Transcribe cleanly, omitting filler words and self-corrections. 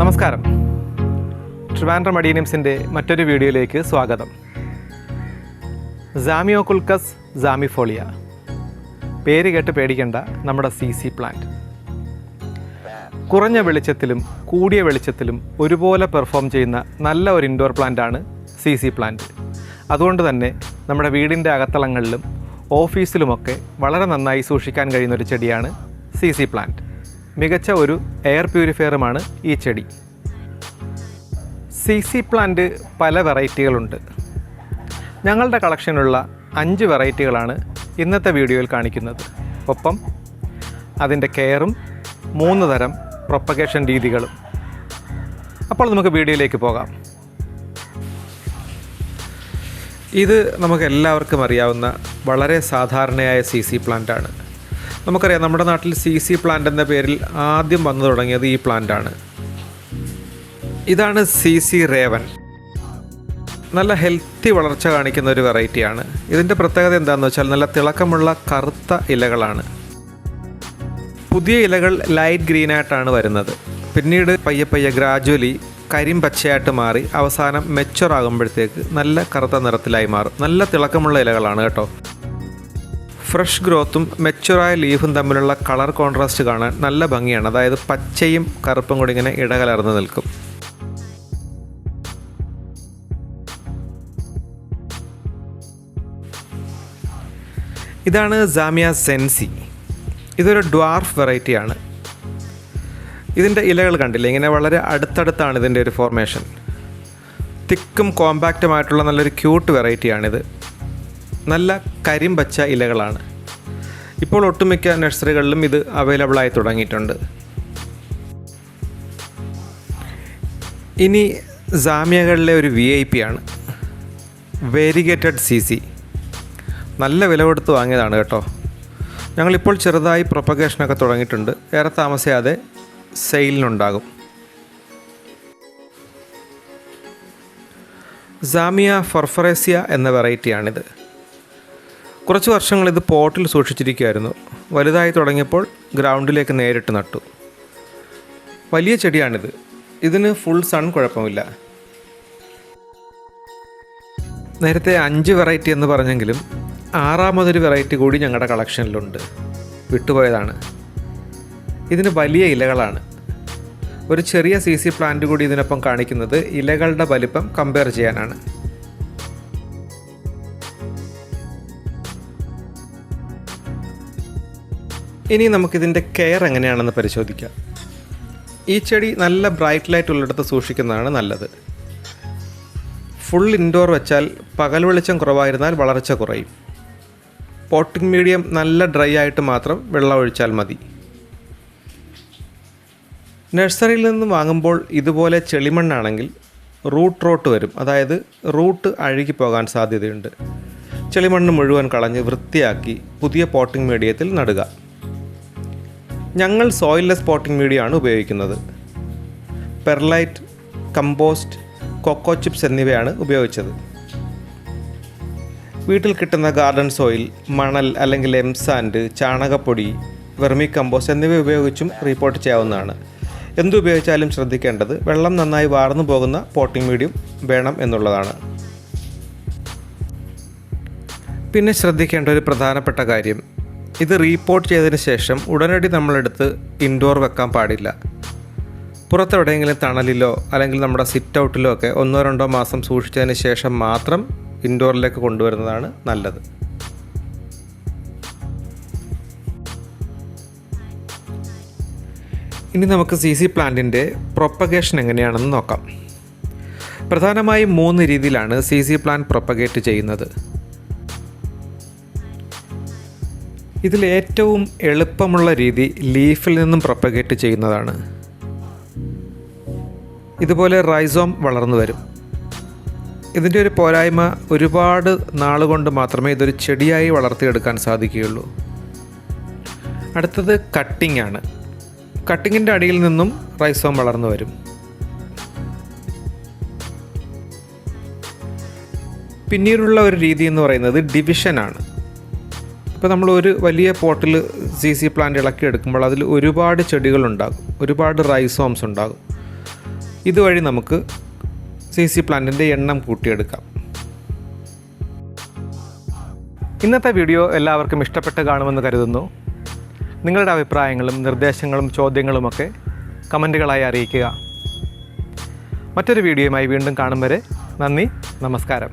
നമസ്കാരം. ട്രിവാൻഡ്രം അഡീനിയംസിൻ്റെ മറ്റൊരു വീഡിയോയിലേക്ക് സ്വാഗതം. സാമിയോകുൽക്കസ് സാമിഫോളിയ, പേര് കേട്ട് പേടിക്കേണ്ട നമ്മുടെ CC പ്ലാന്റ്. കുറഞ്ഞ വെളിച്ചത്തിലും കൂടിയ വെളിച്ചത്തിലും ഒരുപോലെ പെർഫോം ചെയ്യുന്ന നല്ല ഒരു ഇൻഡോർ പ്ലാന്റാണ് CC പ്ലാന്റ്. അതുകൊണ്ട് തന്നെ നമ്മുടെ വീടിൻ്റെ അകത്തളങ്ങളിലും ഓഫീസിലുമൊക്കെ വളരെ നന്നായി സൂക്ഷിക്കാൻ കഴിയുന്നൊരു ചെടിയാണ് CC പ്ലാന്റ്. മികച്ച ഒരു എയർ പ്യൂരിഫയറുമാണ് ഈ ചെടി. CC പ്ലാന്റ് പല വെറൈറ്റികളുണ്ട്. ഞങ്ങളുടെ കളക്ഷനുള്ള 5 വെറൈറ്റികളാണ് ഇന്നത്തെ വീഡിയോയിൽ കാണിക്കുന്നത്. ഒപ്പം അതിൻ്റെ കെയറും 3 തരം പ്രൊപ്പഗേഷൻ രീതികളും. അപ്പോൾ നമുക്ക് വീഡിയോയിലേക്ക് പോകാം. ഇത് നമുക്ക് എല്ലാവർക്കും അറിയാവുന്ന വളരെ സാധാരണയായ CC പ്ലാന്റാണ്. നമുക്കറിയാം, നമ്മുടെ നാട്ടിൽ CC പ്ലാന്റ് എന്ന പേരിൽ ആദ്യം വന്നു തുടങ്ങിയത് ഈ പ്ലാന്റാണ്. ഇതാണ് CC റേവൻ. നല്ല ഹെൽത്തി വളർച്ച കാണിക്കുന്ന ഒരു വെറൈറ്റിയാണ്. ഇതിൻ്റെ പ്രത്യേകത എന്താണെന്ന് വെച്ചാൽ നല്ല തിളക്കമുള്ള കറുത്ത ഇലകളാണ്. പുതിയ ഇലകൾ ലൈറ്റ് ഗ്രീനായിട്ടാണ് വരുന്നത്. പിന്നീട് പയ്യെ ഗ്രാജുവലി കരിമ്പച്ചയായിട്ട് മാറി അവസാനം മെച്ചുവർ ആകുമ്പോഴത്തേക്ക് നല്ല കറുത്ത നിറത്തിലായി മാറും. നല്ല തിളക്കമുള്ള ഇലകളാണ് കേട്ടോ. ഫ്രഷ് ഗ്രോത്തും മെച്ചുറായ ലീഫും തമ്മിലുള്ള കളർ കോൺട്രാസ്റ്റ് കാണാൻ നല്ല ഭംഗിയാണ്. അതായത് പച്ചയും കറുപ്പും കൂടി ഇങ്ങനെ ഇടകലർന്ന് നിൽക്കും. ഇതാണ് സാമിയ സെൻസി. ഇതൊരു ഡ്വാർഫ് വെറൈറ്റിയാണ്. ഇതിൻ്റെ ഇലകൾ കണ്ടില്ലേ, ഇങ്ങനെ വളരെ അടുത്തടുത്താണ് ഇതിൻ്റെ ഒരു ഫോർമേഷൻ. തിക്കും കോമ്പാക്റ്റുമായിട്ടുള്ള നല്ലൊരു ക്യൂട്ട് വെറൈറ്റിയാണിത്. നല്ല കരിമ്പച്ച ഇലകളാണ്. ഇപ്പോൾ ഒട്ടുമിക്ക നഴ്സറികളിലും ഇത് അവൈലബിളായി തുടങ്ങിയിട്ടുണ്ട്. ഇനി സാമിയകളിലെ ഒരു VIP ആണ് വേരിഗേറ്റഡ് CC. നല്ല വില കൊടുത്ത് വാങ്ങിയതാണ് കേട്ടോ. ഞങ്ങളിപ്പോൾ ചെറുതായി പ്രൊപ്പഗേഷനൊക്കെ തുടങ്ങിയിട്ടുണ്ട്. ഏറെ താമസിയാതെ സെയിലിനുണ്ടാകും. സാമിയ ഫർഫറേസിയ എന്ന വെറൈറ്റിയാണിത്. കുറച്ച് വർഷങ്ങൾ ഇത് പോട്ടിൽ സൂക്ഷിച്ചിരിക്കുമായിരുന്നു. വലുതായി തുടങ്ങിയപ്പോൾ ഗ്രൗണ്ടിലേക്ക് നേരിട്ട് നട്ടു. വലിയ ചെടിയാണിത്. ഇതിന് ഫുൾ സൺ കുഴപ്പമില്ല. നേരത്തെ 5 വെറൈറ്റി എന്ന് പറഞ്ഞെങ്കിലും 6ാമതൊരു വെറൈറ്റി കൂടി ഞങ്ങളുടെ കളക്ഷനിലുണ്ട്. വിട്ടുപോയതാണ്. ഇതിന് വലിയ ഇലകളാണ്. ഒരു ചെറിയ CC പ്ലാന്റ് കൂടി ഇതിനൊപ്പം കാണിക്കുന്നത് ഇലകളുടെ വലിപ്പം കമ്പയർ ചെയ്യാനാണ്. ഇനി നമുക്കിതിൻ്റെ കെയർ എങ്ങനെയാണെന്ന് പരിശോധിക്കാം. ഈ ചെടി നല്ല ബ്രൈറ്റ് ലൈറ്റ് ഉള്ളിടത്ത് സൂക്ഷിക്കുന്നതാണ് നല്ലത്. ഫുൾ ഇൻഡോർ വെച്ചാൽ പകൽ വെളിച്ചം കുറവായിരുന്നാൽ വളർച്ച കുറയും. പോട്ടിംഗ് മീഡിയം നല്ല ഡ്രൈ ആയിട്ട് മാത്രം വെള്ളം ഒഴിച്ചാൽ മതി. നഴ്സറിയിൽ നിന്ന് വാങ്ങുമ്പോൾ ഇതുപോലെ ചെളിമണ്ണാണെങ്കിൽ റൂട്ട് റോട്ട് വരും. അതായത് റൂട്ട് അഴുകി പോകാൻ സാധ്യതയുണ്ട്. ചെളിമണ്ണ് മുഴുവൻ കളഞ്ഞ് വൃത്തിയാക്കി പുതിയ പോട്ടിംഗ് മീഡിയത്തിൽ നടുക. ഞങ്ങൾ സോയിൽലെസ് പോട്ടിംഗ് മീഡിയമാണ് ഉപയോഗിക്കുന്നത്. പെർലൈറ്റ്, കമ്പോസ്റ്റ്, കൊക്കോ ചിപ്സ് എന്നിവയാണ് ഉപയോഗിച്ചത്. വീട്ടിൽ കിട്ടുന്ന ഗാർഡൻ സോയിൽ, മണൽ അല്ലെങ്കിൽ എംസാൻഡ്, ചാണകപ്പൊടി, വെർമി കമ്പോസ്റ്റ് എന്നിവ ഉപയോഗിച്ചും റിപ്പോർട്ട് ചെയ്യാവുന്നതാണ്. എന്തുപയോഗിച്ചാലും ശ്രദ്ധിക്കേണ്ടത് വെള്ളം നന്നായി വാർന്നു പോകുന്ന പോട്ടിംഗ് മീഡിയം വേണം എന്നുള്ളതാണ്. പിന്നെ ശ്രദ്ധിക്കേണ്ട ഒരു പ്രധാനപ്പെട്ട കാര്യം, ഇത് റീപോർട്ട് ചെയ്തതിന് ശേഷം ഉടനടി നമ്മളെടുത്ത് ഇൻഡോർ വെക്കാൻ പാടില്ല. പുറത്തെവിടെയെങ്കിലും തണലിലോ അല്ലെങ്കിൽ നമ്മുടെ സിറ്റ് ഔട്ടിലോ ഒക്കെ 1-2 മാസം സൂക്ഷിച്ചതിന് ശേഷം മാത്രം ഇൻഡോറിലേക്ക് കൊണ്ടുവരുന്നതാണ് നല്ലത്. ഇനി നമുക്ക് CC പ്ലാന്റിൻ്റെ പ്രൊപ്പഗേഷൻ എങ്ങനെയാണെന്ന് നോക്കാം. പ്രധാനമായും 3 രീതിയിലാണ് CC പ്ലാന്റ് പ്രൊപ്പഗേറ്റ് ചെയ്യുന്നത്. ഇതിൽ ഏറ്റവും എളുപ്പമുള്ള രീതി ലീഫിൽ നിന്നും പ്രൊപ്പഗേറ്റ് ചെയ്യുന്നതാണ്. ഇതുപോലെ റൈസോം വളർന്നു വരും. ഇതിൻ്റെ ഒരു പോരായ്മ, ഒരുപാട് നാളുകൊണ്ട് മാത്രമേ ഇതൊരു ചെടിയായി വളർത്തിയെടുക്കാൻ സാധിക്കുകയുള്ളൂ. അടുത്തത് കട്ടിംഗ് ആണ്. കട്ടിങ്ങിൻ്റെ അടിയിൽ നിന്നും റൈസോം വളർന്നു വരും. പിന്നീടുള്ള ഒരു രീതി എന്ന് പറയുന്നത് ഡിവിഷനാണ്. ഇപ്പോൾ നമ്മൾ ഒരു വലിയ പോട്ടിൽ CC പ്ലാന്റ് ഇളക്കി എടുക്കുമ്പോൾ അതിൽ ഒരുപാട് ചെടികളുണ്ടാകും, ഒരുപാട് റൈസോംസ് ഉണ്ടാകും. ഇതുവഴി നമുക്ക് CC പ്ലാന്റിൻ്റെ എണ്ണം കൂട്ടിയെടുക്കാം. ഇന്നത്തെ വീഡിയോ എല്ലാവർക്കും ഇഷ്ടപ്പെട്ട് കാണുമെന്ന് കരുതുന്നു. നിങ്ങളുടെ അഭിപ്രായങ്ങളും നിർദ്ദേശങ്ങളും ചോദ്യങ്ങളുമൊക്കെ കമൻറ്റുകളായി അറിയിക്കുക. മറ്റൊരു വീഡിയോയുമായി വീണ്ടും കാണും വരെ നന്ദി, നമസ്കാരം.